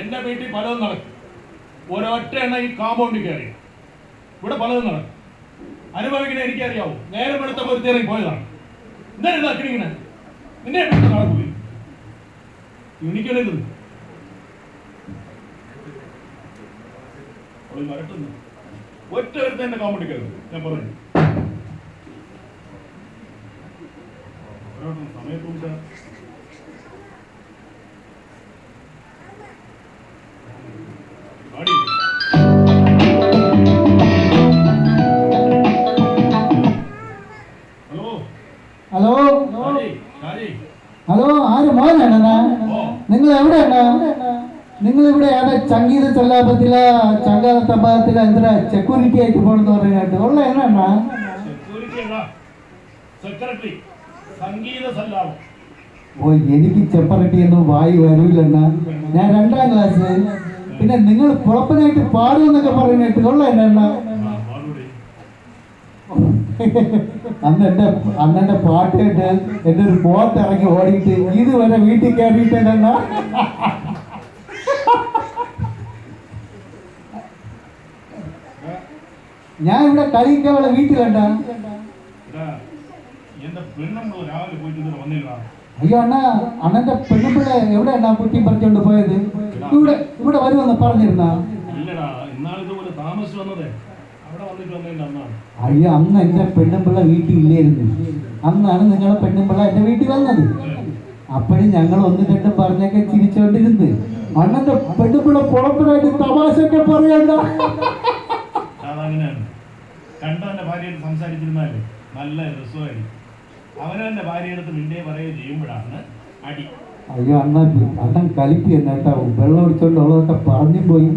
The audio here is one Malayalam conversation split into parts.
എന്റെ വീട്ടിൽ പലതും നടക്കും. ഒരൊറ്റ എണ്ണ ഈ കോമ്പൗണ്ടിൽ കയറി ഇവിടെ പലതും നടക്കും. അനുഭവിക്കണ എനിക്കറിയാവൂ. നേരം എടുത്ത പൊരുത്തേറി പോയതാണ്. എന്തായാലും ഇതാക്കിണിങ്ങനെ നിന്നെ നടക്കൂല. എനിക്കത് വരട്ടുന്നു. ഒറ്റ ഒരുത്ത എന്റെ കോമ്പൗണ്ടിൽ കയറി. ഞാൻ പറഞ്ഞു സമയത്തുണ്ട്. ഹലോ ഹലോ, ആര് മോനാണ്? നിങ്ങൾ എവിടെയാണ്? നിങ്ങൾ ഇവിടെ ഏതാ സംഗീത സല്ലാപത്തില സംഗീത സഭാത്തില എന്താ സെക്യൂരിറ്റി ആയിട്ട് പോണെന്ന് പറയാനായിട്ട് ഉള്ള എന്നാ? ഓ, എനിക്ക് സെപ്പറേറ്റ് ഒന്നും വായി വരൂലെണ്ണ. ഞാൻ 2ാം ക്ലാസ്. പിന്നെ നിങ്ങൾ കുഴപ്പനായിട്ട് പാടുമെന്നൊക്കെ പറയാനായിട്ട് ഉള്ള എന്നാ? അന്നെന്റെ പാട്ട് കേട്ട് എന്റെ ഒരു ബോട്ട് ഇറങ്ങി ഓടിയിട്ട് ഇതുവരെ വീട്ടിൽ കയറിയിട്ടെന്നാ. ഞാൻ ഇവിടെ കളിക്കവളെ വീട്ടിലുണ്ട. അയ്യോ അണ്ണാ, അണ്ണന്റെ പെണ്ണുപിള്ള എവിടെ അണ്ണാ കുറ്റി പറിച്ചോണ്ട് പോയത്? ഇവിടെ വരുമെന്ന് പറഞ്ഞിരുന്ന? അയ്യോ, അന്ന് എന്റെ പെണ്ണുപിള്ള വീട്ടിൽ ഇല്ലായിരുന്നു. അന്നാണ് നിങ്ങളെ പെണ്ണുപിള്ള എന്റെ വീട്ടിൽ വന്നത്. അപ്പോഴും ഞങ്ങൾ 1-2 പറഞ്ഞൊക്കെ ചിരിച്ചോണ്ടിരുന്ന്. അണ്ണന്റെ പെണ്ണുപിള്ള പുറത്തിനായിട്ട് തമാശയൊക്കെ പറയണ്ട. കണ്ടവന്റെ ഭാര്യയോട് സംസാരിച്ചിരുന്നാല് നല്ല രസമായിരിക്കും. അവനവന്റെ ഭാര്യയെടുത്ത് മിണ്ടേ പറയുകയും ചെയ്യുമ്പോഴാണ് അടി. അയ്യോ അണ്ണൻ കളിക്ക് കേട്ടോ. വെള്ളം ഒടിച്ചോണ്ടുള്ളതൊക്കെ പറഞ്ഞു പോയി.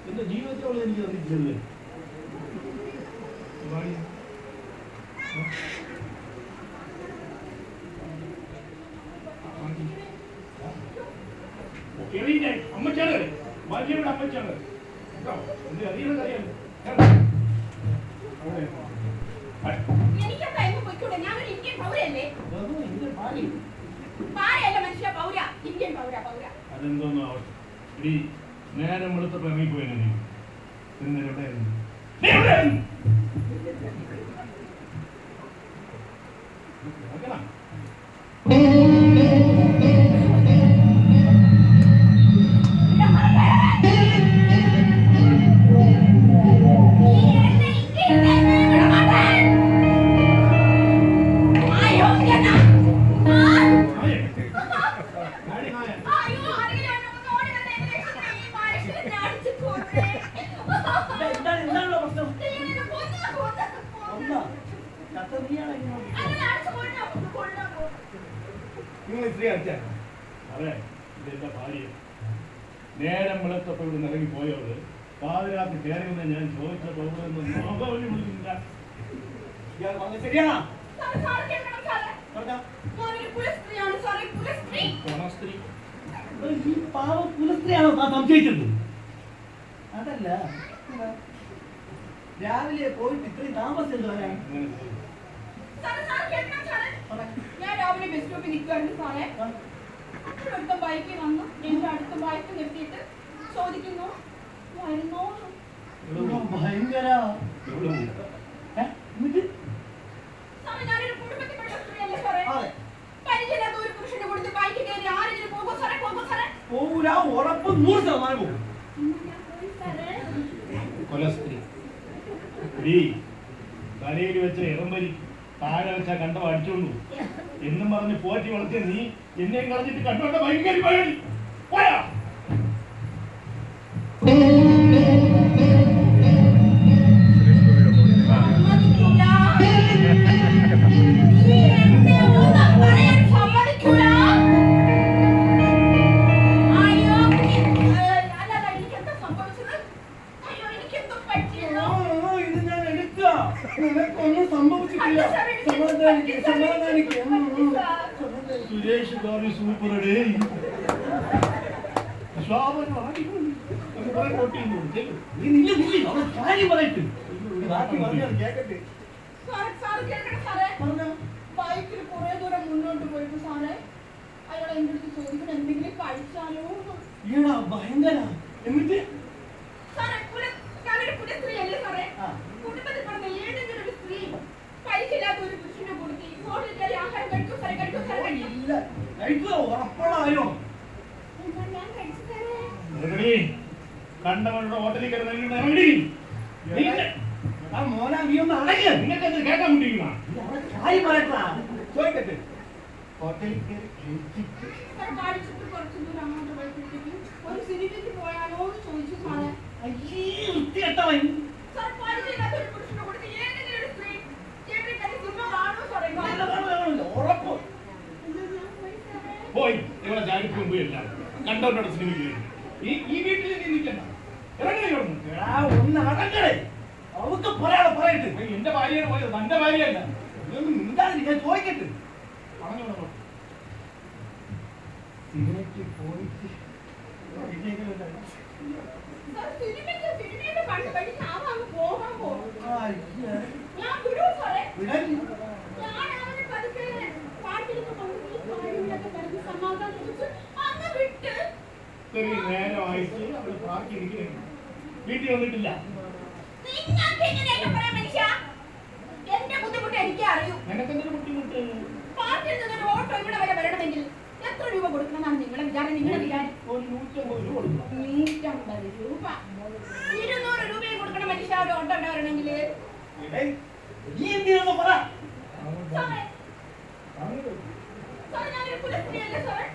എന്റെ ജീവിതത്തോളം എനിക്ക് തന്നിട്ടില്ലേ? അമ്മച്ചാണ് ഭാര്യയുടെ അമ്മച്ചാണ്. അറിയാലോ. അതെന്തോന്നു ആവട്ടെ. ഇടി നേരം വെളുത്തപ്പോ ഇറങ്ങിപ്പോയി. എവിടെയായിരുന്നു? അതെ, ഇതെന്റെ ഭാര്യ. നേരം വെളുത്തപ്പോ ഇവിടെ നിറങ്ങി പോയത് പാതിരാത്രി കയറിയെന്ന് ഞാൻ ചോദിച്ചപ്പോ ശരിയാണോ? സംശയിച്ചത് അതല്ല. രാവിലെ പോയിട്ട് ഇത്രയും താമസം വരാൻ? ഞാൻ രാവിലെ ബസ് സ്റ്റോപ്പിൽ നിൽക്കുവായിരുന്നു സാറേ. അടുത്ത ബൈക്കിൽ വന്നു. എന്റെ അടുത്ത ബൈക്ക് നിർത്തിയിട്ട് ചോദിക്കുന്നു വരുന്നോ? ഭയങ്കര സാറേ, ഞാനൊരു കുടുംബത്തിൽപ്പെട്ട സ്ത്രീയല്ലേ സാറേ. പരിചയമില്ലാത്ത ഒരു പുരുഷന്റെ കൊടുത്ത് ബൈക്കിൽ കയറി ആരെങ്കിലും പോകുമോ സാറേ? പോകുമോ സാറേ? പോകൂല, ഉറപ്പ് 100% പോകും. തലയിൽ വെച്ച ഇറമ്പരി താഴെ വെച്ചാ കണ്ടോ അടിച്ചോണ്ടു എന്നും പറഞ്ഞ് പോറ്റി വളർത്തിയ നീ എന്നെയും കളഞ്ഞിട്ട് കണ്ടോണ്ട ഭയങ്കര പോയാ. സംഭവിച്ചിട്ടില്ല. സമാധാനിക്ക്. സുരേഷ് ഗോപി സൂപ്പർ ഡേ ശോഭന അടിപൊളി കുറെ പ്രോട്ടീൻ നീ നില്ല നില്ല അവൾ കാര്യം പറയട്ടെ ബാക്കി പറഞ്ഞാൽ കേക്കട്ടെ സാറ് കേൾക്കട്ടെ സാറേ. ബൈക്കിൽ കുറെ ദൂരം മുന്നോട്ട് പോയിട്ട് സാറേ അയാൾ എൻ്റെ അടുത്ത് ചോദിക്കണം എന്തെങ്കിലും കഴിച്ചാലോ എന്ന്. ഈടാ ഭയങ്കര എന്നിട്ട് സാറേ ഞാനൊരു പുനഃസ്ത്രീ അല്ലേ സാറേ. കുടുംബത്തിൽ പറഞ്ഞ ഏതെങ്കിലും ഒരു സ്ത്രീ പരിചയമില്ലാത്ത ഒരു പുരുഷനെ കൊടുത്തി ഹോട്ടലിൽ കയറി ആഹാരം കഴിക്കൂ സാറേ കഴിക്കൂ സാറേ കഴിക്കൂ. ഇല്ല കഴിക്കോ ഉറപ്പുള്ളതായോ എന്നാൽ ഞാൻ കഴിച്ചു സാറേ. കണ്ടവരുടെ ഹോട്ടലിൽ കിടന്നു ആ മോനാ നീ ഒന്ന് അടങ്ങ് നിങ്ങൾക്ക് അത് കേൾക്കാൻ മുട്ടിക്കുന്ന കാര്യം പറയട്ടാ ചോദിക്കട്ടെ ഹോട്ടലിൽ കയറി കഴിച്ചിട്ട് സാർ കഴിച്ചിട്ട് കുറച്ച് ദൂരം അങ്ങോട്ട് പോയപ്പോഴത്തേക്ക് ഒരു സിനിമയ്ക്ക് പോയാലോ എന്ന് ചോദിച്ചു സാറേ. അയ്യേ വൃത്തികെട്ടവൻ സാർ പരിചയമില്ലാത്ത ഒരു പുരുഷനെ കൊടുത്ത് ഏതെങ്കിലും ഒരു സ്ത്രീ തിയേറ്ററിൽ കയറി സിനിമ കാണുമോ സാറേ? ഉറപ്പ് എന്നാൽ ഞാൻ പോയി സാറേ. പോയി ഇവിടെ ചാരിക്ക് മുമ്പ് എല്ലാം കണ്ടവരുടെ സിനിമയ്ക്ക് ഈ വീട്ടിൽ നീ നിൽക്കണ്ട ഇറങ്ങി എടാ ഒന്ന് അടങ്ങടേ അവക്ക് പറയാതെ പറയട്ടെ എന്റെ ഭാര്യയാണ് പോയത് തന്റെ ഭാര്യയല്ല ഇതൊന്നും മിണ്ടാതിരി ഞാൻ ചോദിക്കട്ടെ പറഞ്ഞോളൂ സിഗരറ്റ് പോയിട്ട് സാർ സിനിമയുടെ കണ്ട് കഴിഞ്ഞ് ഞാൻ അങ്ങ് പോകാൻ പോകും. അയ്യേ ഞാൻ വിടുമോ സാറേ? വിടല്ലേ ഞാൻ അവനെ പതുക്കെ പാട്ടിലൊക്കെ കൊണ്ടുപോയി കാര്യങ്ങളൊക്കെ പറഞ്ഞ് സമാധാനിപ്പിച്ച് അങ്ങ് വിട്ട് ശരി നേരമായിട്ട് അവിടെ പാർക്കി ഇരിക്കുകയാണ് വീട്ടിൽ വന്നിട്ടില്ല നിങ്ങൾക്ക് എങ്ങനെയൊക്കെ പറയാം മനുഷ്യ? എന്റെ ബുദ്ധിമുട്ട് എനിക്ക് അറിയൂ. നിനക്കെന്തൊരു ബുദ്ധിമുട്ട് പാർട്ടിൽ നിന്നൊരു ഓട്ടോ ഇവിടെ വരെ വരണമെങ്കിൽ എത്ര രൂപ കൊടുക്കണമെന്നാണ് നിങ്ങളുടെ വിചാരം? നിങ്ങളുടെ വിചാരം ഒരു 150 രൂപ കൊടുക്കണം 150 രൂപ 200 രൂപയും കൊടുക്കണം മനുഷ്യ ഒരു ഓട്ടോ ഇവിടെ വരണമെങ്കിൽ. നീ എന്തിനാണെന്ന് പറ സാറേ സാറേ ഞാനൊരു പുനഃസ്ത്രീയല്ലേ സാറേ?